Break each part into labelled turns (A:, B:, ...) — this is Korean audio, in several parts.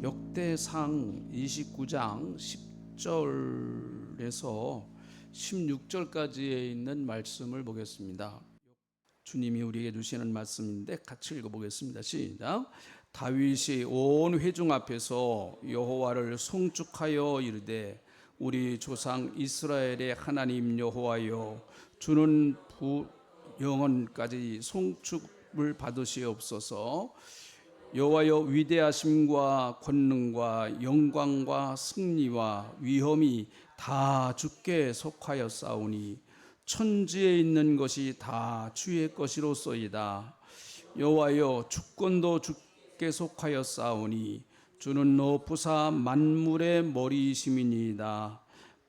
A: 역대상 29장 10절에서 16절까지에 있는 말씀을 보겠습니다. 주님이 우리에게 주시는 말씀인데 같이 읽어보겠습니다. 시작. 다윗이 온 회중 앞에서 여호와를 송축하여 이르되 우리 조상 이스라엘의 하나님 여호와여, 주는 영원까지 송축을 받으시옵소서. 여호와여, 위대하심과 권능과 영광과 승리와 위엄이 다 주께 속하였사오니 천지에 있는 것이 다 주의 것이로소이다. 여호와여, 주권도 주께 속하였사오니 주는 높으사 만물의 머리이심이니이다.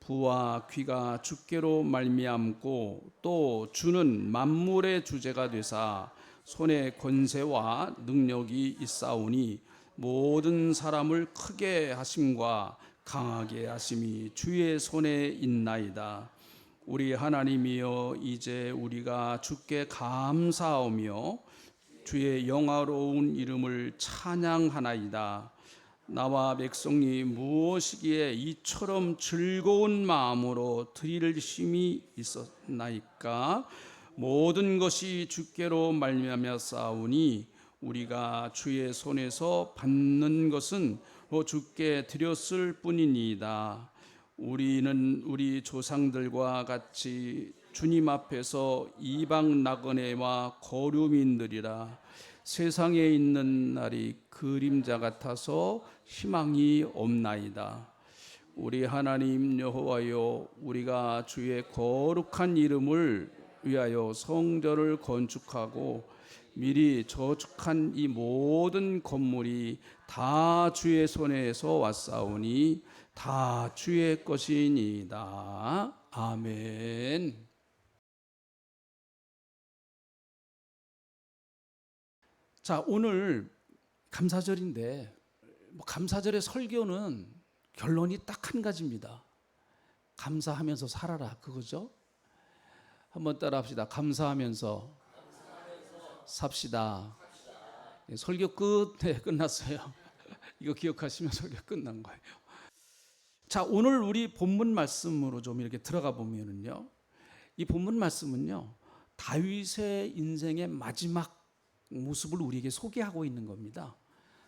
A: 부와 귀가 주께로 말미암고 또 주는 만물의 주제가 되사 손에 권세와 능력이 있사오니 모든 사람을 크게 하심과 강하게 하심이 주의 손에 있나이다. 우리 하나님이여, 이제 우리가 주께 감사하며 주의 영화로운 이름을 찬양하나이다. 나와 백성이 무엇이기에 이처럼 즐거운 마음으로 드릴 힘이 있었나이까? 모든 것이 주께로 말미암아 싸우니 우리가 주의 손에서 받는 것은 주께 드렸을 뿐이니이다. 우리는 우리 조상들과 같이 주님 앞에서 이방 나그네와 거류민들이라. 세상에 있는 날이 그림자 같아서 희망이 없나이다. 우리 하나님 여호와여, 우리가 주의 거룩한 이름을 위하여 성전을 건축하고 미리 저축한 이 모든 건물이 다 주의 손에서 왔사오니 다 주의 것이니이다. 아멘. 자, 오늘 감사절인데 감사절의 설교는 결론이 딱 한 가지입니다. 감사하면서 살아라, 그거죠? 한번 따라 합시다. 감사하면서 삽시다. 설교 끝에 끝났어요. 이거 기억하시면 설교 끝난 거예요. 자, 오늘 우리 본문 말씀으로 좀 이렇게 들어가 보면은요, 이 본문 말씀은요, 다윗의 인생의 마지막 모습을 우리에게 소개하고 있는 겁니다.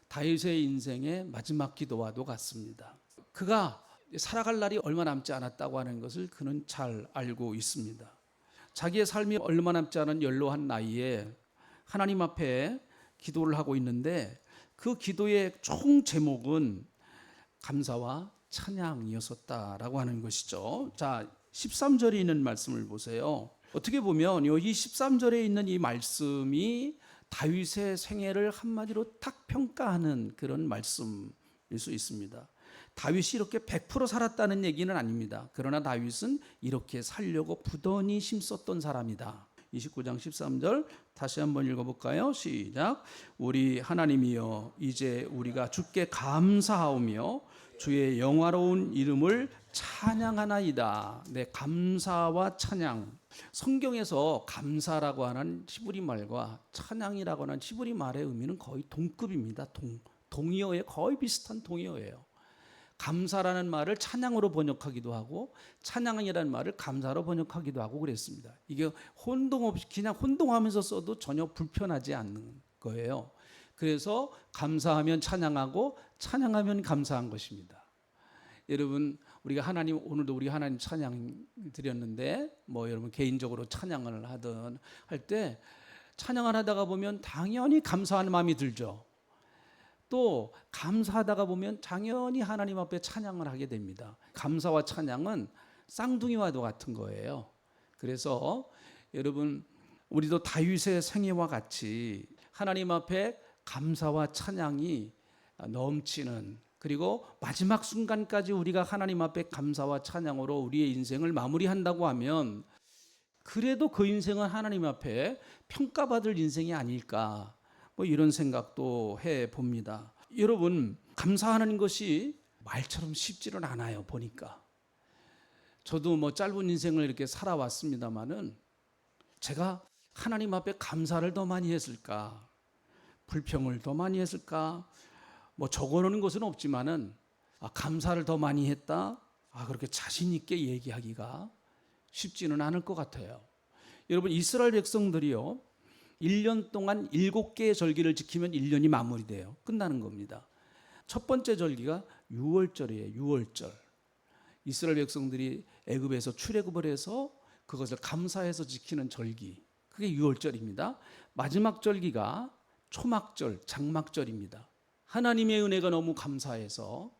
A: 다윗의 인생의 마지막 기도와도 같습니다. 그가 살아갈 날이 얼마 남지 않았다고 하는 것을 그는 잘 알고 있습니다. 자기의 삶이 얼마 남지 않은 연로한 나이에 하나님 앞에 기도를 하고 있는데 그 기도의 총 제목은 감사와 찬양이었었다라고 하는 것이죠. 자, 13절에 있는 말씀을 보세요. 어떻게 보면 이 13절에 있는 이 말씀이 다윗의 생애를 한마디로 딱 평가하는 그런 말씀일 수 있습니다. 다윗이 이렇게 100% 살았다는 얘기는 아닙니다. 그러나 다윗은 이렇게 살려고 부단히 힘썼던 사람이다. 29장 13절 다시 한번 읽어볼까요? 시작. 우리 하나님이여, 이제 우리가 주께 감사하오며 주의 영화로운 이름을 찬양하나이다. 네, 감사와 찬양. 성경에서 감사라고 하는 히브리 말과 찬양이라고 하는 히브리 말의 의미는 거의 동급입니다. 동의어에 거의 비슷한 동의어예요. 감사라는 말을 찬양으로 번역하기도 하고 찬양이라는 말을 감사로 번역하기도 하고 그랬습니다. 이게 혼동없이 그냥 혼동하면서 써도 전혀 불편하지 않는 거예요. 그래서 감사하면 찬양하고 찬양하면 감사한 것입니다. 여러분, 우리가 하나님, 오늘도 우리 하나님 찬양 드렸는데 여러분 개인적으로 찬양을 하든 할 때 찬양을 하다가 보면 당연히 감사하는 마음이 들죠. 또 감사하다가 보면 당연히 하나님 앞에 찬양을 하게 됩니다. 감사와 찬양은 쌍둥이와도 같은 거예요. 그래서 여러분, 우리도 다윗의 생애와 같이 하나님 앞에 감사와 찬양이 넘치는, 그리고 마지막 순간까지 우리가 하나님 앞에 감사와 찬양으로 우리의 인생을 마무리한다고 하면 그래도 그 인생은 하나님 앞에 평가받을 인생이 아닐까, 이런 생각도 해봅니다. 여러분, 감사하는 것이 말처럼 쉽지는 않아요. 보니까 저도 짧은 인생을 이렇게 살아왔습니다마는 제가 하나님 앞에 감사를 더 많이 했을까, 불평을 더 많이 했을까, 뭐 적어놓은 것은 없지만은 감사를 더 많이 했다. 그렇게 자신 있게 얘기하기가 쉽지는 않을 것 같아요. 여러분, 이스라엘 백성들이요, 1년 동안 7개의 절기를 지키면 1년이 마무리돼요. 끝나는 겁니다. 첫 번째 절기가 유월절이에요. 유월절. 이스라엘 백성들이 애굽에서 출애굽을 해서 그것을 감사해서 지키는 절기, 그게 유월절입니다. 마지막 절기가 초막절, 장막절입니다. 하나님의 은혜가 너무 감사해서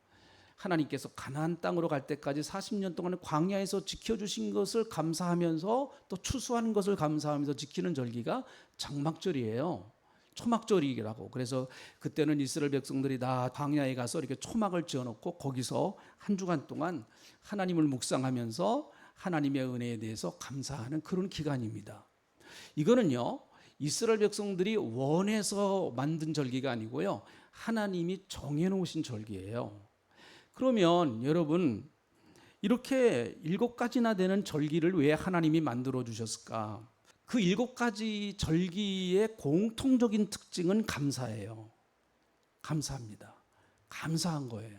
A: 하나님께서 가나안 땅으로 갈 때까지 40년 동안 광야에서 지켜주신 것을 감사하면서 또 추수하는 것을 감사하면서 지키는 절기가 장막절이에요. 초막절이라고. 그래서 그때는 이스라엘 백성들이 다 광야에 가서 이렇게 초막을 지어놓고 거기서 한 주간 동안 하나님을 묵상하면서 하나님의 은혜에 대해서 감사하는 그런 기간입니다. 이거는요, 이스라엘 백성들이 원해서 만든 절기가 아니고요, 하나님이 정해놓으신 절기예요. 그러면 여러분, 이렇게 7가지나 되는 절기를 왜 하나님이 만들어 주셨을까? 그 7가지 절기의 공통적인 특징은 감사예요. 감사합니다. 감사한 거예요.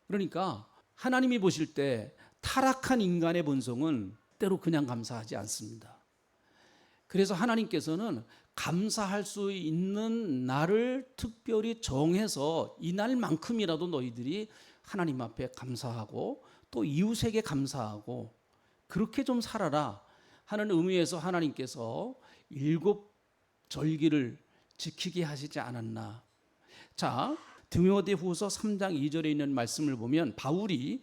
A: 그러니까 하나님이 보실 때 타락한 인간의 본성은 때로 그냥 감사하지 않습니다. 그래서 하나님께서는 감사할 수 있는 날을 특별히 정해서 이 날만큼이라도 너희들이 하나님 앞에 감사하고 또 이웃에게 감사하고 그렇게 좀 살아라 하는 의미에서 하나님께서 7절기를 지키게 하시지 않았나. 자, 디모데후서 3장 2절에 있는 말씀을 보면 바울이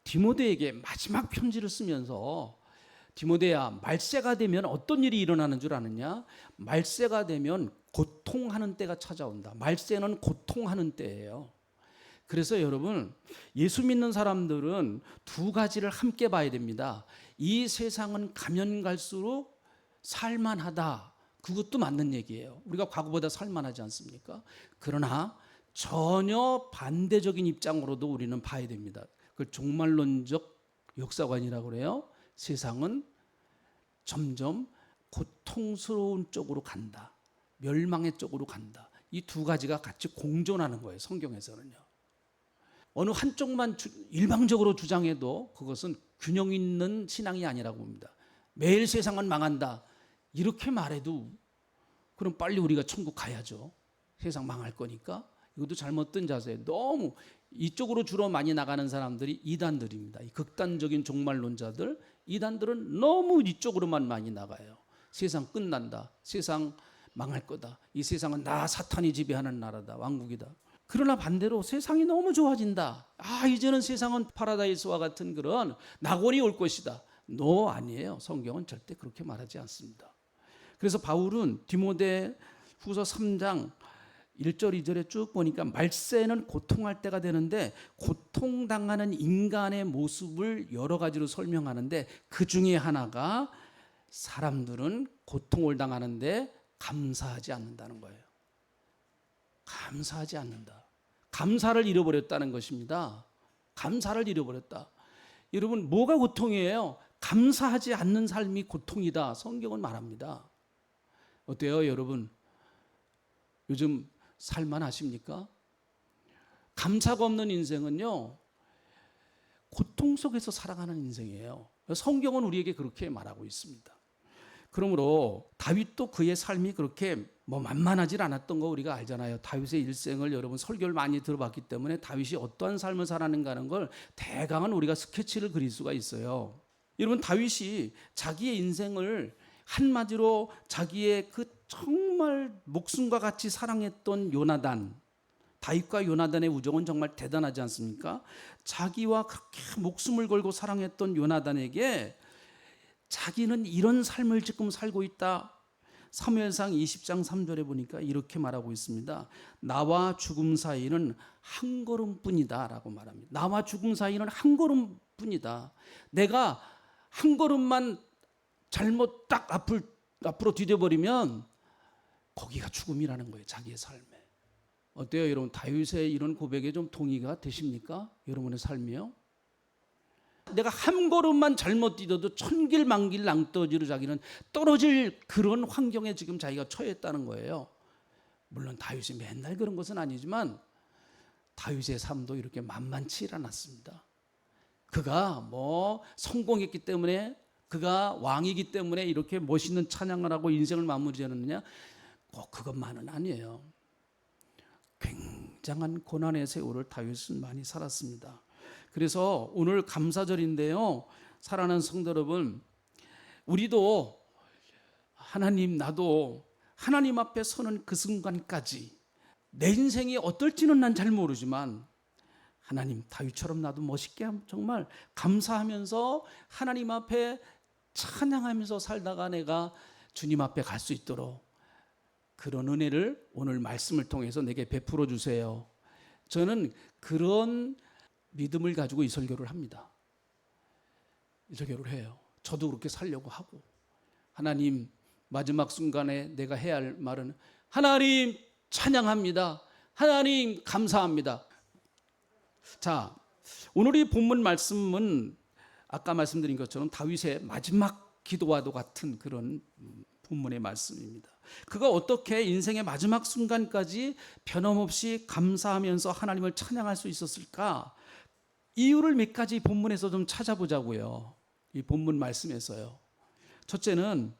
A: 디모데에게 마지막 편지를 쓰면서, 디모데야, 말세가 되면 어떤 일이 일어나는 줄 아느냐? 말세가 되면 고통하는 때가 찾아온다. 말세는 고통하는 때예요. 그래서 여러분, 예수 믿는 사람들은 2가지를 함께 봐야 됩니다. 이 세상은 가면 갈수록 살만하다. 그것도 맞는 얘기예요. 우리가 과거보다 살만하지 않습니까? 그러나 전혀 반대적인 입장으로도 우리는 봐야 됩니다. 그걸 종말론적 역사관이라고 그래요. 세상은 점점 고통스러운 쪽으로 간다. 멸망의 쪽으로 간다. 이 2가지가 같이 공존하는 거예요. 성경에서는요. 어느 한쪽만 일방적으로 주장해도 그것은 균형 있는 신앙이 아니라고 봅니다. 매일 세상은 망한다. 이렇게 말해도 그럼 빨리 우리가 천국 가야죠. 세상 망할 거니까. 이것도 잘못된 자세예요. 너무 이쪽으로 주로 많이 나가는 사람들이 이단들입니다. 이 극단적인 종말론자들, 이단들은 너무 이쪽으로만 많이 나가요. 세상 끝난다. 세상 망할 거다. 이 세상은 나 사탄이 지배하는 나라다. 왕국이다. 그러나 반대로 세상이 너무 좋아진다. 이제는 세상은 파라다이스와 같은 그런 낙원이 올 것이다. 아니에요. 성경은 절대 그렇게 말하지 않습니다. 그래서 바울은 디모데 후서 3장 1절 2절에 쭉 보니까 말세는 고통할 때가 되는데 고통당하는 인간의 모습을 여러 가지로 설명하는데 그 중에 하나가 사람들은 고통을 당하는데 감사하지 않는다는 거예요. 감사하지 않는다. 감사를 잃어버렸다는 것입니다. 감사를 잃어버렸다. 여러분, 뭐가 고통이에요? 감사하지 않는 삶이 고통이다. 성경은 말합니다. 어때요, 여러분? 요즘 살만하십니까? 감사가 없는 인생은요, 고통 속에서 살아가는 인생이에요. 성경은 우리에게 그렇게 말하고 있습니다. 그러므로 다윗도 그의 삶이 그렇게 만만하지 않았던 거 우리가 알잖아요. 다윗의 일생을 여러분 설교를 많이 들어봤기 때문에 다윗이 어떠한 삶을 살았는가 하는 걸 대강은 우리가 스케치를 그릴 수가 있어요. 여러분, 다윗이 자기의 인생을 한마디로 자기의 그 정말 목숨과 같이 사랑했던 요나단, 다윗과 요나단의 우정은 정말 대단하지 않습니까? 자기와 그렇게 목숨을 걸고 사랑했던 요나단에게 자기는 이런 삶을 지금 살고 있다. 사무엘상 20장 3절에 보니까 이렇게 말하고 있습니다. 나와 죽음 사이는 한 걸음뿐이다 라고 말합니다. 나와 죽음 사이는 한 걸음뿐이다. 내가 한 걸음만 잘못 딱 앞으로 디뎌버리면 거기가 죽음이라는 거예요. 자기의 삶에. 어때요, 여러분? 다윗의 이런 고백에 좀 동의가 되십니까? 여러분의 삶이요? 내가 한 걸음만 잘못 뛰어도 천길 만길 낭떠러지로 자기는 떨어질 그런 환경에 지금 자기가 처했다는 거예요. 물론 다윗이 맨날 그런 것은 아니지만 다윗의 삶도 이렇게 만만치 않았습니다. 그가 뭐 성공했기 때문에, 그가 왕이기 때문에 이렇게 멋있는 찬양을 하고 인생을 마무리하느냐, 꼭 그것만은 아니에요. 굉장한 고난의 세월을 다윗은 많이 살았습니다. 그래서 오늘 감사절인데요, 사랑하는 성도 여러분, 우리도 하나님, 나도 하나님 앞에 서는 그 순간까지 내 인생이 어떨지는 난 잘 모르지만 하나님, 다윗처럼 나도 멋있게 정말 감사하면서 하나님 앞에 찬양하면서 살다가 내가 주님 앞에 갈 수 있도록 그런 은혜를 오늘 말씀을 통해서 내게 베풀어 주세요. 저는 그런 믿음을 가지고 이 설교를 합니다. 이 설교를 해요. 저도 그렇게 살려고 하고, 하나님, 마지막 순간에 내가 해야 할 말은 하나님 찬양합니다. 하나님 감사합니다. 자, 오늘 이 본문 말씀은 아까 말씀드린 것처럼 다윗의 마지막 기도와도 같은 그런 본문의 말씀입니다. 그가 어떻게 인생의 마지막 순간까지 변함없이 감사하면서 하나님을 찬양할 수 있었을까? 이유를 몇 가지 본문에서 좀 찾아보자고요. 이 본문 말씀에서요. 첫째는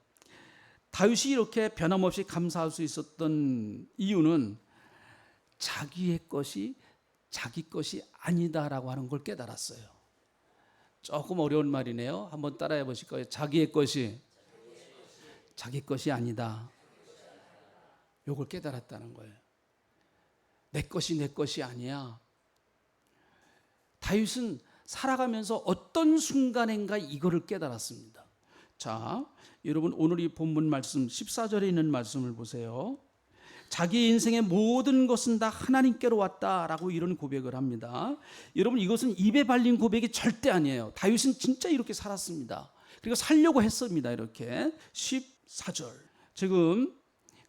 A: 다윗이 이렇게 변함없이 감사할 수 있었던 이유는 자기의 것이 자기 것이 아니다라고 하는 걸 깨달았어요. 조금 어려운 말이네요. 한번 따라해 보실까요? 자기의 것이 자기 것이 아니다. 이걸 깨달았다는 거예요. 내 것이 내 것이 아니야. 다윗은 살아가면서 어떤 순간인가 이거를 깨달았습니다. 자, 여러분 오늘 이 본문 말씀 14절에 있는 말씀을 보세요. 자기 인생의 모든 것은 다 하나님께로 왔다라고 이런 고백을 합니다. 여러분, 이것은 입에 발린 고백이 절대 아니에요. 다윗은 진짜 이렇게 살았습니다. 그리고 살려고 했습니다. 이렇게 14절, 지금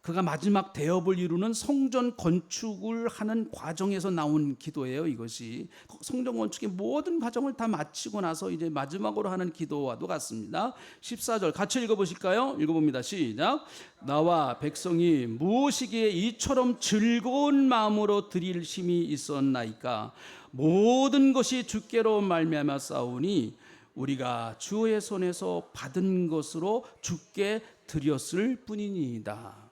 A: 그가 마지막 대업을 이루는 성전 건축을 하는 과정에서 나온 기도예요. 이것이 성전 건축의 모든 과정을 다 마치고 나서 이제 마지막으로 하는 기도와도 같습니다. 14절 같이 읽어보실까요? 읽어봅니다. 시작. 나와 백성이 무엇이기에 이처럼 즐거운 마음으로 드릴 힘이 있었나이까? 모든 것이 주께로 말미암아 싸우니 우리가 주의 손에서 받은 것으로 주께 드렸을 뿐이니이다.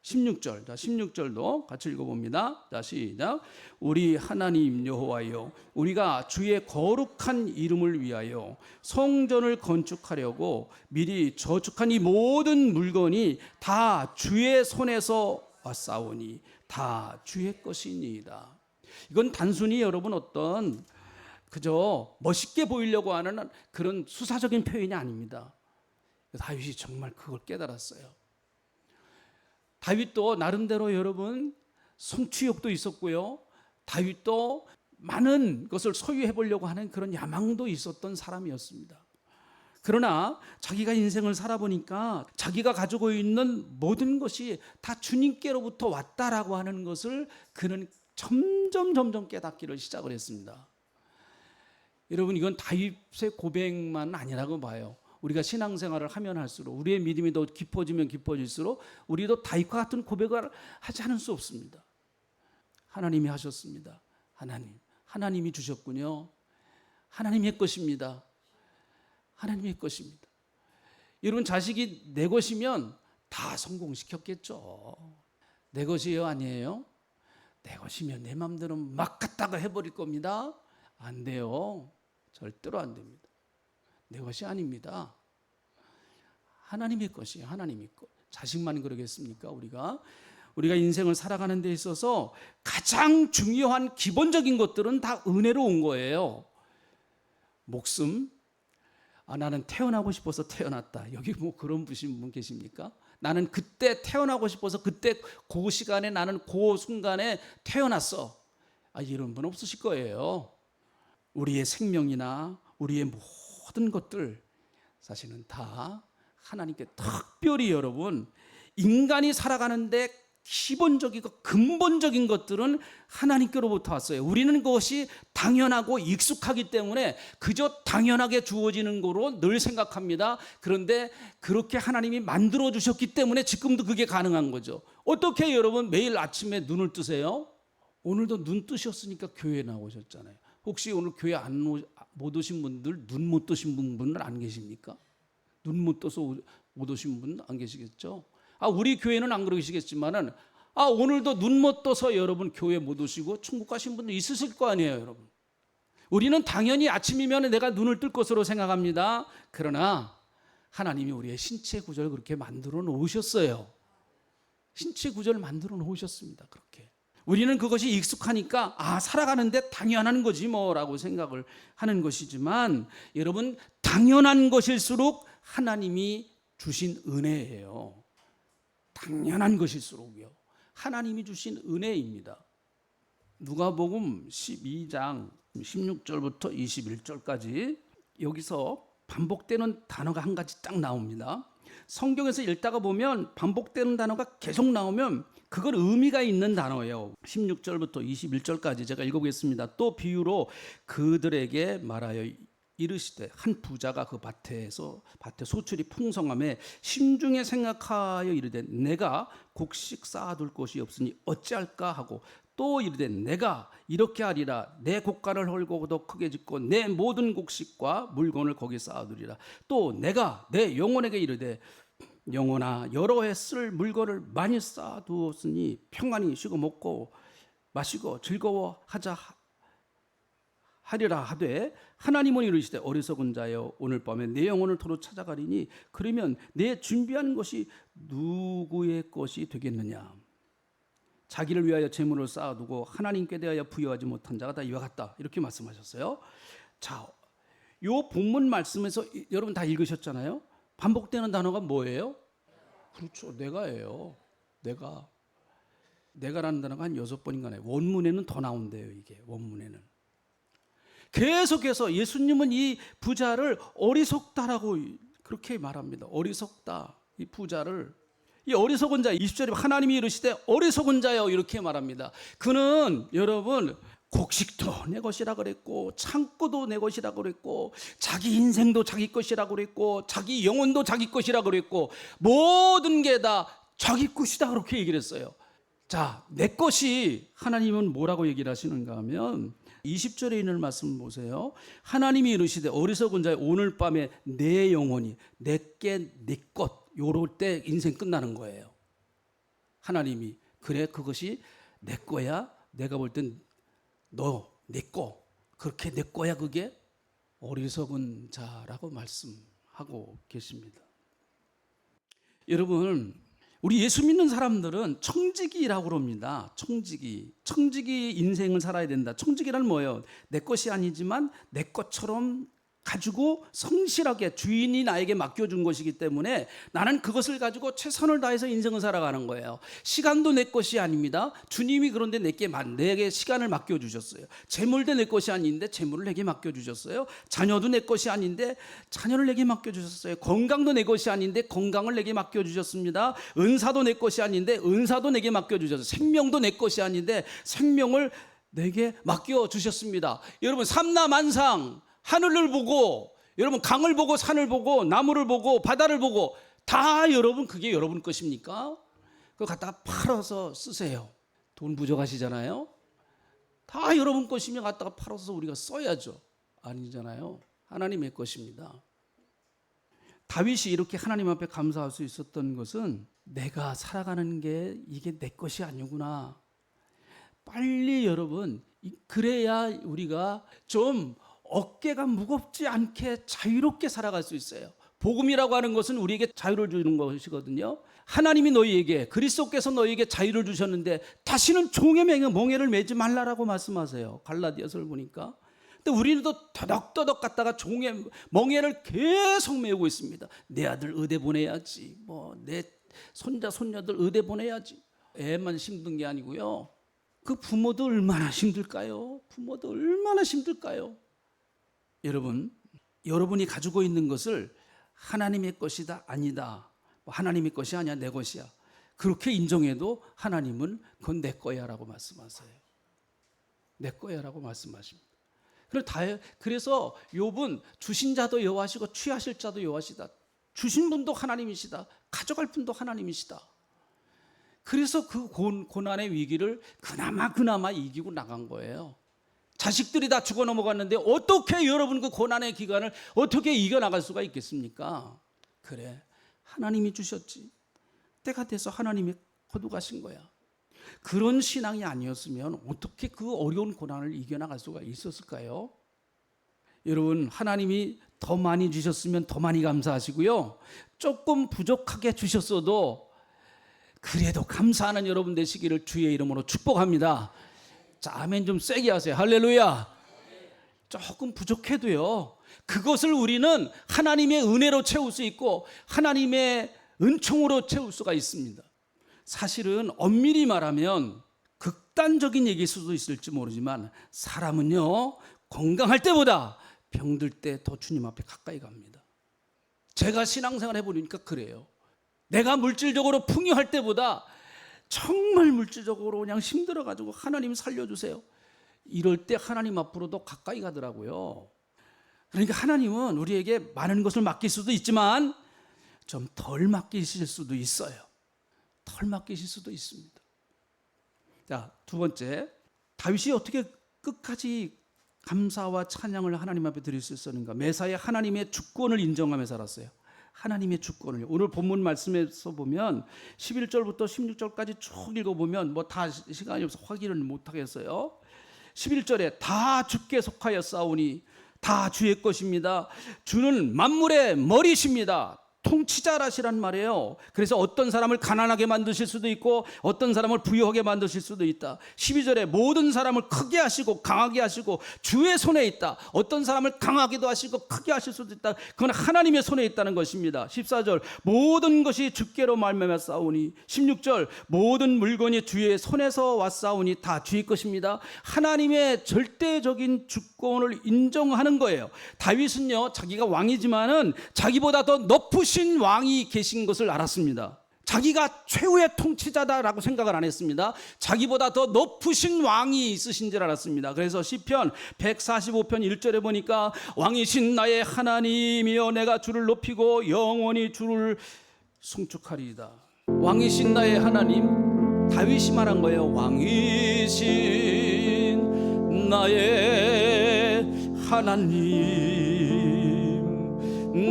A: 16절, 자 16절도 같이 읽어봅니다. 자 시작. 우리 하나님 여호와여, 우리가 주의 거룩한 이름을 위하여 성전을 건축하려고 미리 저축한 이 모든 물건이 다 주의 손에서 왔사오니 다 주의 것이니이다. 이건 단순히 여러분 어떤 그저 멋있게 보이려고 하는 그런 수사적인 표현이 아닙니다. 다윗이 정말 그걸 깨달았어요. 다윗도 나름대로 여러분 성취욕도 있었고요, 다윗도 많은 것을 소유해 보려고 하는 그런 야망도 있었던 사람이었습니다. 그러나 자기가 인생을 살아보니까 자기가 가지고 있는 모든 것이 다 주님께로부터 왔다라고 하는 것을 그는 점점 깨닫기를 시작을 했습니다. 여러분, 이건 다윗의 고백만 아니라고 봐요. 우리가 신앙생활을 하면 할수록, 우리의 믿음이 더 깊어지면 깊어질수록 우리도 다윗과 같은 고백을 하지 않을 수 없습니다. 하나님이 하셨습니다. 하나님이 주셨군요. 하나님의 것입니다. 하나님의 것입니다. 여러분, 자식이 내 것이면 다 성공시켰겠죠. 내 것이에요, 아니에요? 내 것이면 내 마음대로 막 갖다가 해버릴 겁니다. 안 돼요. 절대로 안 됩니다. 내 것이 아닙니다. 하나님의 것이에요. 하나님의 것. 자식만 그러겠습니까? 우리가 인생을 살아가는 데 있어서 가장 중요한 기본적인 것들은 다 은혜로 온 거예요. 목숨, 나는 태어나고 싶어서 태어났다. 여기 뭐 그런 분 계십니까? 나는 그때 태어나고 싶어서 그때 그 시간에 나는 그 순간에 태어났어. 이런 분 없으실 거예요. 우리의 생명이나 우리의 모든 것들 사실은 다 하나님께 특별히 여러분, 인간이 살아가는데 기본적이고 근본적인 것들은 하나님께로부터 왔어요. 우리는 그것이 당연하고 익숙하기 때문에 그저 당연하게 주어지는 거로 늘 생각합니다. 그런데 그렇게 하나님이 만들어 주셨기 때문에 지금도 그게 가능한 거죠. 어떻게 여러분 매일 아침에 눈을 뜨세요? 오늘도 눈 뜨셨으니까 교회 나오셨잖아요. 혹시 오늘 교회 못 오신 분들, 눈 못 뜨신 분은 안 계십니까? 눈 못 떠서 못 오신 분 안 계시겠죠? 우리 교회는 안 그러시겠지만은 오늘도 눈 못 떠서 여러분 교회 못 오시고 천국 가신 분도 있으실 거 아니에요, 여러분. 우리는 당연히 아침이면 내가 눈을 뜰 것으로 생각합니다. 그러나 하나님이 우리의 신체 구조를 그렇게 만들어 놓으셨어요. 신체 구조를 만들어 놓으셨습니다. 그렇게. 우리는 그것이 익숙하니까 살아가는데 당연한 거지 뭐라고 생각을 하는 것이지만 여러분, 당연한 것일수록 하나님이 주신 은혜예요. 당연한 것일수록요. 하나님이 주신 은혜입니다. 누가복음 12장 16절부터 21절까지 여기서 반복되는 단어가 한 가지 딱 나옵니다. 성경에서 읽다가 보면 반복되는 단어가 계속 나오면 그건 의미가 있는 단어예요. 16절부터 21절까지 제가 읽어보겠습니다. 또 비유로 그들에게 말하여 이르시되 한 부자가 그 밭에 소출이 풍성함에 심중에 생각하여 이르되 내가 곡식 쌓아둘 곳이 없으니 어찌할까 하고 또 이르되 내가 이렇게 하리라 내 곡간을 헐고 더 크게 짓고 내 모든 곡식과 물건을 거기 쌓아두리라. 또 내가 내 영혼에게 이르되 영혼아 여러 해 쓸 물건을 많이 쌓아두었으니 평안히 쉬고 먹고 마시고 즐거워하자 하리라 하되 하나님은 이르시되 어리석은 자여 오늘 밤에 내 영혼을 도로 찾아가리니 그러면 내 준비한 것이 누구의 것이 되겠느냐. 자기를 위하여 재물을 쌓아두고 하나님께 대하여 부여하지 못한 자가 다 이와 같다. 이렇게 말씀하셨어요. 자, 요 본문 말씀에서 여러분 다 읽으셨잖아요. 반복되는 단어가 뭐예요? 그렇죠. 내가예요. 내가라는 단어가 한 6번인가 나요. 원문에는 더 나온대요. 이게 원문에는. 계속해서 예수님은 이 부자를 어리석다라고 그렇게 말합니다. 어리석다. 이 부자를 이 어리석은 자 20절에 하나님이 이르시되 어리석은 자여 이렇게 말합니다. 그는 여러분 곡식도 내 것이라 그랬고 창고도 내 것이라 그랬고 자기 인생도 자기 것이라 그랬고 자기 영혼도 자기 것이라 그랬고 모든 게 다 자기 것이다 그렇게 얘기를 했어요. 자, 내 것이 하나님은 뭐라고 얘기를 하시는가 하면 20절에 있는 말씀 보세요. 하나님이 이르시되 어리석은 자여 오늘 밤에 내 영혼이 내게 내 것 요럴 때 인생 끝나는 거예요. 하나님이 그래 그것이 내 거야. 내가 볼 땐 너 내 거. 그렇게 내 거야 그게. 어리석은 자라고 말씀하고 계십니다. 여러분 우리 예수 믿는 사람들은 청지기라고 그럽니다. 청지기 인생을 살아야 된다. 청지기란 뭐예요? 내 것이 아니지만 내 것처럼 가지고 성실하게 주인이 나에게 맡겨준 것이기 때문에 나는 그것을 가지고 최선을 다해서 인생을 살아가는 거예요. 시간도 내 것이 아닙니다. 주님이 그런데 내게 시간을 맡겨주셨어요. 재물도 내 것이 아닌데 재물을 내게 맡겨주셨어요. 자녀도 내 것이 아닌데 자녀를 내게 맡겨주셨어요. 건강도 내 것이 아닌데 건강을 내게 맡겨주셨습니다. 은사도 내 것이 아닌데 은사도 내게 맡겨주셨어요. 생명도 내 것이 아닌데 생명을 내게 맡겨주셨습니다. 여러분 삼라만상 하늘을 보고 여러분 강을 보고 산을 보고 나무를 보고 바다를 보고 다 여러분 그게 여러분 것입니까? 그거 갖다가 팔아서 쓰세요. 돈 부족하시잖아요. 다 여러분 것이면 갖다가 팔아서 우리가 써야죠. 아니잖아요. 하나님의 것입니다. 다윗이 이렇게 하나님 앞에 감사할 수 있었던 것은 내가 살아가는 게 이게 내 것이 아니구나. 빨리 여러분 그래야 우리가 좀 어깨가 무겁지 않게 자유롭게 살아갈 수 있어요. 복음이라고 하는 것은 우리에게 자유를 주는 것이거든요. 하나님이 너희에게 그리스도께서 너희에게 자유를 주셨는데 다시는 종의 멍에를 매지 말라라고 말씀하세요. 갈라디아서를 보니까. 근데 우리는 또 더덕더덕 갔다가 종의 멍에를 계속 메우고 있습니다. 내 아들 의대 보내야지. 내 손자 손녀들 의대 보내야지. 애만 힘든 게 아니고요. 그 부모도 얼마나 힘들까요? 여러분, 여러분이 가지고 있는 것을 하나님의 것이다 아니다. 하나님의 것이 아니야 내 것이야. 그렇게 인정해도 하나님은 그건 내 거야라고 말씀하세요. 내 거야라고 말씀하십니다. 그래서 욥은 주신 자도 여호와시고 취하실 자도 여호와시다. 주신 분도 하나님이시다. 가져갈 분도 하나님이시다. 그래서 그 고난의 위기를 그나마 이기고 나간 거예요. 자식들이 다 죽어 넘어갔는데 어떻게 여러분 그 고난의 기간을 어떻게 이겨나갈 수가 있겠습니까? 그래, 하나님이 주셨지. 때가 돼서 하나님이 거두가신 거야. 그런 신앙이 아니었으면 어떻게 그 어려운 고난을 이겨나갈 수가 있었을까요? 여러분, 하나님이 더 많이 주셨으면 더 많이 감사하시고요, 조금 부족하게 주셨어도 그래도 감사하는 여러분 되시기를 주의 이름으로 축복합니다. 자, 아멘 좀 세게 하세요. 할렐루야. 조금 부족해도요, 그것을 우리는 하나님의 은혜로 채울 수 있고 하나님의 은총으로 채울 수가 있습니다. 사실은 엄밀히 말하면 극단적인 얘기일 수도 있을지 모르지만 사람은요, 건강할 때보다 병들 때 더 주님 앞에 가까이 갑니다. 제가 신앙생활 해보니까 그래요. 내가 물질적으로 풍요할 때보다 정말 물질적으로 그냥 힘들어가지고 하나님 살려주세요, 이럴 때 하나님 앞으로 더 가까이 가더라고요. 그러니까 하나님은 우리에게 많은 것을 맡길 수도 있지만 좀 덜 맡기실 수도 있어요. 덜 맡기실 수도 있습니다. 자, 두 번째, 다윗이 어떻게 끝까지 감사와 찬양을 하나님 앞에 드릴 수 있었는가? 매사에 하나님의 주권을 인정하며 살았어요. 하나님의 주권을. 오늘 본문 말씀에서 보면 11절부터 16절까지 쭉 읽어보면 뭐 다 시간이 없어서 확인을 못하겠어요. 11절에 다 주께 속하여 싸우니 다 주의 것입니다. 주는 만물의 머리십니다. 통치자라시란 말이에요. 그래서 어떤 사람을 가난하게 만드실 수도 있고 어떤 사람을 부유하게 만드실 수도 있다. 12절에 모든 사람을 크게 하시고 강하게 하시고 주의 손에 있다. 어떤 사람을 강하게도 하시고 크게 하실 수도 있다. 그건 하나님의 손에 있다는 것입니다. 14절 모든 것이 주께로 말미암아 싸우니, 16절 모든 물건이 주의 손에서 왔사오니 다 주의 것입니다. 하나님의 절대적인 주권을 인정하는 거예요. 다윗은요, 자기가 왕이지만은 자기보다 더 높으신 왕이 계신 것을 알았습니다. 자기가 최후의 통치자다라고 생각을 안 했습니다. 자기보다 더 높으신 왕이 있으신 줄 알았습니다. 그래서 시편 145편 1절에 보니까 왕이신 나의 하나님이여 내가 주를 높이고 영원히 주를 송축하리이다. 왕이신 나의 하나님, 다윗이 말한 거예요. 왕이신 나의 하나님,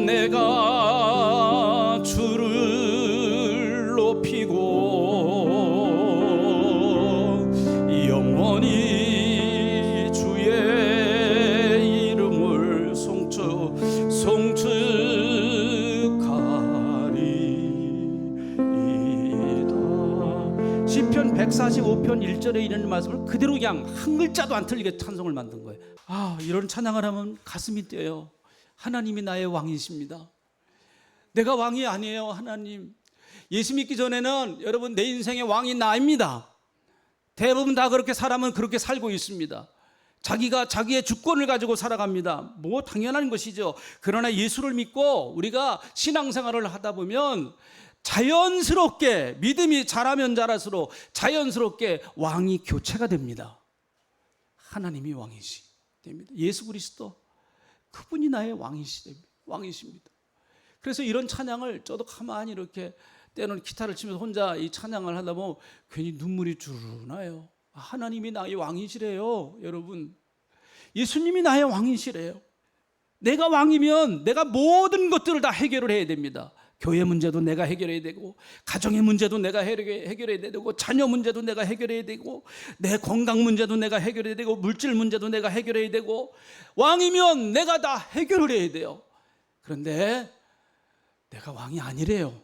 A: 내가 주를 높이고 영원히 주의 이름을 송축하리이다. 시편 145편 1절에 있는 말씀을 그대로 그냥 한 글자도 안 틀리게 찬송을 만든 거예요. 이런 찬양을 하면 가슴이 뛰어요. 하나님이 나의 왕이십니다. 내가 왕이 아니에요. 하나님, 예수 믿기 전에는 여러분 내 인생의 왕이 나입니다. 대부분 다 그렇게 사람은 그렇게 살고 있습니다. 자기가 자기의 주권을 가지고 살아갑니다. 뭐 당연한 것이죠. 그러나 예수를 믿고 우리가 신앙생활을 하다 보면 자연스럽게 믿음이 자라면 자랄수록 자연스럽게 왕이 교체가 됩니다. 하나님이 왕이시 됩니다. 예수 그리스도 그분이 나의 왕이십니다. 그래서 이런 찬양을 저도 가만히 이렇게 때로는 기타를 치면서 혼자 이 찬양을 하다 보면 괜히 눈물이 주르르 나요. 하나님이 나의 왕이시래요. 여러분, 예수님이 나의 왕이시래요. 내가 왕이면 내가 모든 것들을 다 해결을 해야 됩니다. 교회 문제도 내가 해결해야 되고, 가정의 문제도 내가 해결해야 되고, 자녀 문제도 내가 해결해야 되고, 내 건강 문제도 내가 해결해야 되고, 물질 문제도 내가 해결해야 되고, 왕이면 내가 다 해결을 해야 돼요. 그런데 내가 왕이 아니래요.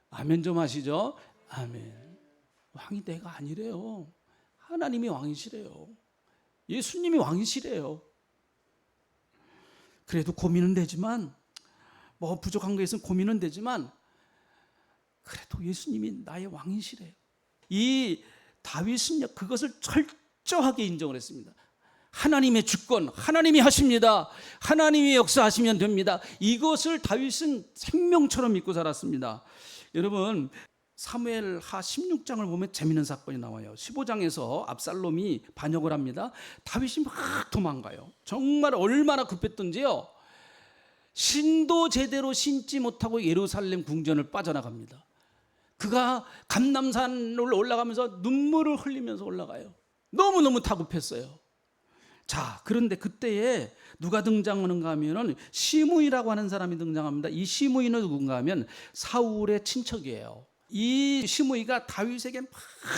A: 아멘 좀 하시죠. 아멘. 왕이 내가 아니래요. 하나님이 왕이시래요. 예수님이 왕이시래요. 그래도 고민은 되지만, 뭐 부족한 게 있으면 고민은 되지만 그래도 예수님이 나의 왕이시래요. 이 다윗은 그것을 철저하게 인정을 했습니다. 하나님의 주권, 하나님이 하십니다. 하나님이 역사하시면 됩니다. 이것을 다윗은 생명처럼 믿고 살았습니다. 여러분, 사무엘하 16장을 보면 재미있는 사건이 나와요. 15장에서 압살롬이 반역을 합니다. 다윗이 막 도망가요. 정말 얼마나 급했던지요, 신도 제대로 신지 못하고 예루살렘 궁전을 빠져나갑니다. 그가 감람산을 올라가면서 눈물을 흘리면서 올라가요. 너무너무 다급했어요. 자, 그런데 그때에 누가 등장하는가 하면은 시므이라고 하는 사람이 등장합니다. 이 시므이는 누군가 하면 사울의 친척이에요. 이 시므이가 다윗에게 막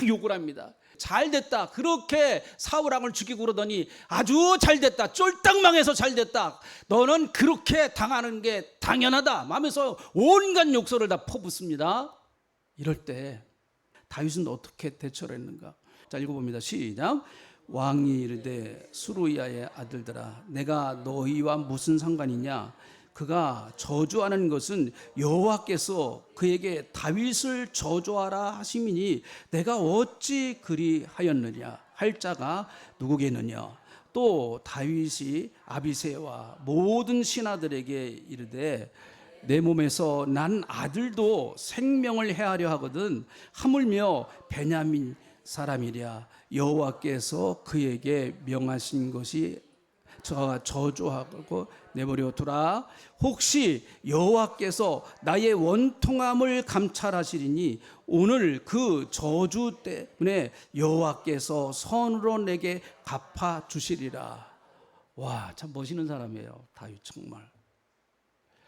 A: 욕을 합니다. 잘 됐다. 그렇게 사울 왕을 죽이고 그러더니 아주 잘 됐다. 쫄딱 망해서 잘 됐다. 너는 그렇게 당하는 게 당연하다. 하면서 온갖 욕설을 다 퍼붓습니다. 이럴 때 다윗은 어떻게 대처를 했는가? 자, 읽어봅니다. 시작. 왕이 이르되 수루야의 아들들아, 내가 너희와 무슨 상관이냐? 그가 저주하는 것은 여호와께서 그에게 다윗을 저주하라 하심이니 내가 어찌 그리하였느냐? 할 자가 누구겠느냐? 또 다윗이 아비새와 모든 신하들에게 이르되 내 몸에서 난 아들도 생명을 해하려 하거든 하물며 베냐민 사람이랴. 여호와께서 그에게 명하신 것이 저가 저주하고 내버려 두라. 혹시 여호와께서 나의 원통함을 감찰하시리니 오늘 그 저주 때문에 여호와께서 선으로 내게 갚아 주시리라. 와, 참 멋있는 사람이에요. 다윗 정말.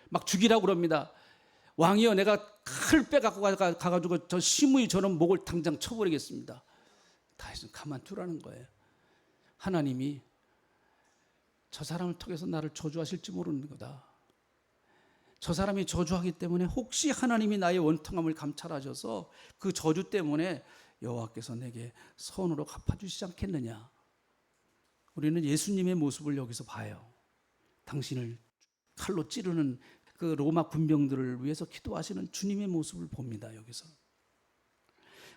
A: 막 죽이라고 그럽니다. 왕이여, 내가 칼 빼갖고 가가지고 저 시므이 저런 목을 당장 쳐버리겠습니다. 다윗은 가만두라는 거예요. 하나님이 저 사람을 통해서 나를 저주하실지 모르는 거다. 저 사람이 저주하기 때문에 혹시 하나님이 나의 원통함을 감찰하셔서 그 저주 때문에 여호와께서 내게 선으로 갚아주시지 않겠느냐. 우리는 예수님의 모습을 여기서 봐요. 당신을 칼로 찌르는 그 로마 군병들을 위해서 기도하시는 주님의 모습을 봅니다. 여기서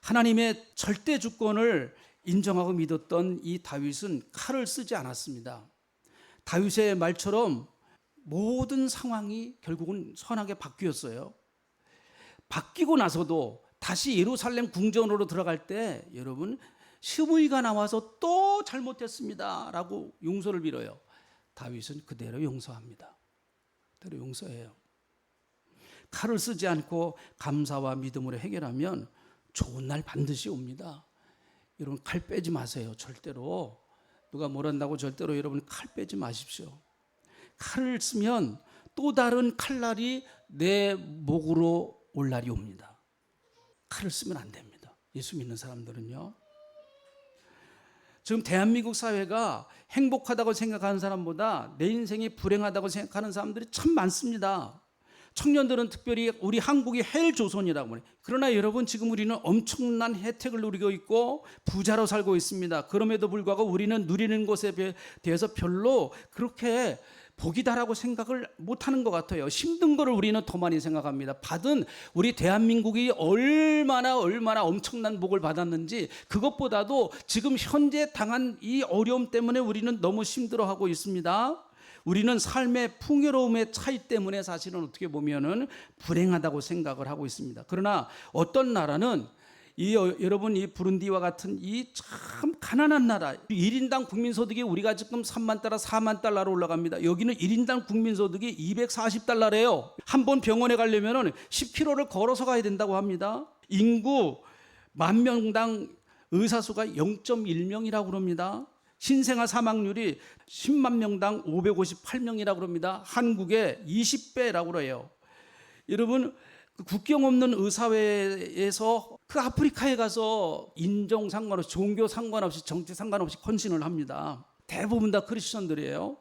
A: 하나님의 절대 주권을 인정하고 믿었던 이 다윗은 칼을 쓰지 않았습니다. 다윗의 말처럼 모든 상황이 결국은 선하게 바뀌었어요. 바뀌고 나서도 다시 예루살렘 궁전으로 들어갈 때 여러분 시므이가 나와서 또 잘못했습니다 라고 용서를 빌어요. 다윗은 그대로 용서합니다. 그대로 용서해요. 칼을 쓰지 않고 감사와 믿음으로 해결하면 좋은 날 반드시 옵니다. 여러분 칼 빼지 마세요. 절대로. 누가 뭘 한다고 절대로 여러분 칼 빼지 마십시오. 칼을 쓰면 또 다른 칼날이 내 목으로 올 날이 옵니다. 칼을 쓰면 안 됩니다. 예수 믿는 사람들은요. 지금 대한민국 사회가 행복하다고 생각하는 사람보다 내 인생이 불행하다고 생각하는 사람들이 참 많습니다. 청년들은 특별히 우리 한국이 헬조선이라고 해요. 그러나 여러분 지금 우리는 엄청난 혜택을 누리고 있고 부자로 살고 있습니다. 그럼에도 불구하고 우리는 누리는 것에 대해서 별로 그렇게 복이다라고 생각을 못하는 것 같아요. 힘든 거를 우리는 더 많이 생각합니다. 받은 우리 대한민국이 얼마나 엄청난 복을 받았는지 그것보다도 지금 현재 당한 이 어려움 때문에 우리는 너무 힘들어하고 있습니다. 우리는 삶의 풍요로움의 차이 때문에 사실은 어떻게 보면은 불행하다고 생각을 하고 있습니다. 그러나 어떤 나라는 여러분 이 부룬디와 같은 이 참 가난한 나라 1인당 국민소득이 우리가 지금 3만 달러 4만 달러로 올라갑니다. 여기는 1인당 국민소득이 240달러래요. 한 번 병원에 가려면 10km를 걸어서 가야 된다고 합니다. 인구 10,000명당 의사수가 0.1명이라고 그럽니다. 신생아 사망률이 10만 명당 558명이라고 그럽니다. 한국의 20배라고 그래요. 여러분 국경 없는 의사회에서 그 아프리카에 가서 인종 상관없이 종교 상관없이 정치 상관없이 헌신을 합니다. 대부분 다 크리스천들이에요.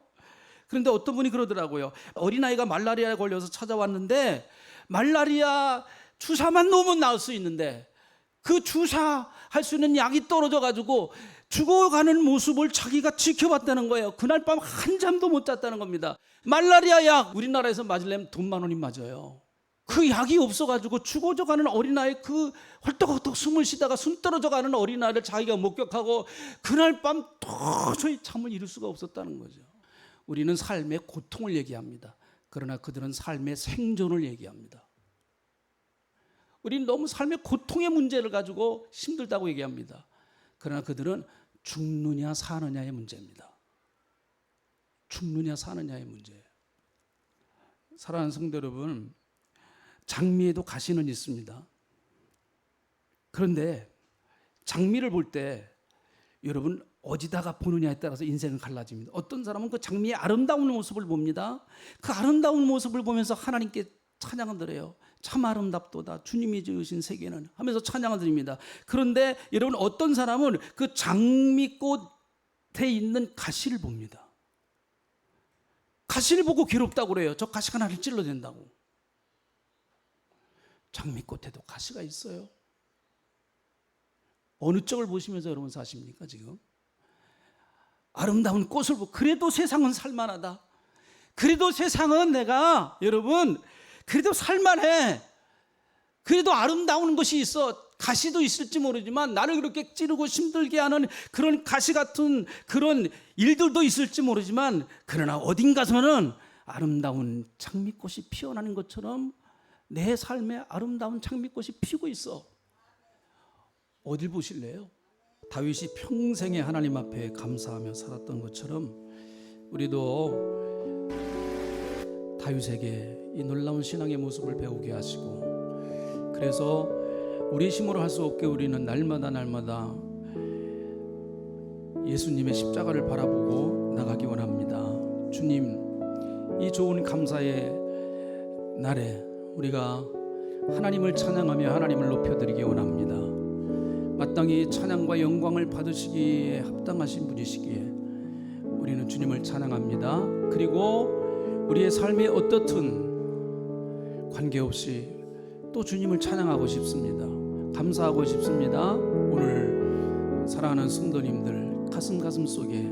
A: 그런데 어떤 분이 그러더라고요. 어린아이가 말라리아에 걸려서 찾아왔는데 말라리아 주사만 놓으면 나을 수 있는데 그 주사할 수 있는 약이 떨어져 가지고 죽어가는 모습을 자기가 지켜봤다는 거예요. 그날 밤 한잠도 못 잤다는 겁니다. 말라리아 약 우리나라에서 맞으려면 돈 10,000원이 맞아요. 그 약이 없어가지고 죽어져가는 어린아이 그 헐떡헐떡 숨을 쉬다가 숨 떨어져가는 어린아이를 자기가 목격하고 그날 밤 도저히 잠을 이룰 수가 없었다는 거죠. 우리는 삶의 고통을 얘기합니다. 그러나 그들은 삶의 생존을 얘기합니다. 우리는 너무 삶의 고통의 문제를 가지고 힘들다고 얘기합니다. 그러나 그들은 죽느냐 사느냐의 문제입니다. 죽느냐 사느냐의 문제예요. 사랑하는 성도 여러분, 장미에도 가시는 있습니다. 그런데 장미를 볼 때 여러분 어디다가 보느냐에 따라서 인생은 갈라집니다. 어떤 사람은 그 장미의 아름다운 모습을 봅니다. 그 아름다운 모습을 보면서 하나님께 찬양을 드려요. 참 아름답도다 주님이 지으신 세계는 하면서 찬양을 드립니다. 그런데 여러분 어떤 사람은 그 장미꽃에 있는 가시를 봅니다. 가시를 보고 괴롭다고 그래요. 저 가시가 나를 찔러댄다고. 장미꽃에도 가시가 있어요. 어느 쪽을 보시면서 여러분 사십니까 지금? 아름다운 꽃을 보고 그래도 세상은 살만하다. 그래도 세상은 내가 여러분 그래도 살만해. 그래도 아름다운 것이 있어. 가시도 있을지 모르지만 나를 그렇게 찌르고 힘들게 하는 그런 가시 같은 그런 일들도 있을지 모르지만 그러나 어딘가서는 아름다운 장미꽃이 피어나는 것처럼 내 삶에 아름다운 장미꽃이 피고 있어. 어딜 보실래요? 다윗이 평생에 하나님 앞에 감사하며 살았던 것처럼 우리도 다윗에게 이 놀라운 신앙의 모습을 배우게 하시고 그래서 우리 힘으로 할 수 없게 우리는 날마다 예수님의 십자가를 바라보고 나가기 원합니다. 주님, 이 좋은 감사의 날에 우리가 하나님을 찬양하며 하나님을 높여드리기 원합니다. 마땅히 찬양과 영광을 받으시기에 합당하신 분이시기에 우리는 주님을 찬양합니다. 그리고 우리의 삶이 어떻든 관계없이 또 주님을 찬양하고 싶습니다. 감사하고 싶습니다. 오늘 사랑하는 성도님들 가슴 속에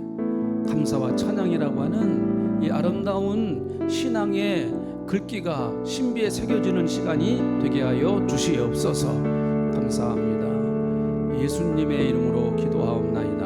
A: 감사와 찬양이라고 하는 이 아름다운 신앙의 글귀가 신비에 새겨지는 시간이 되게 하여 주시옵소서. 감사합니다. 예수님의 이름으로 기도하옵나이다.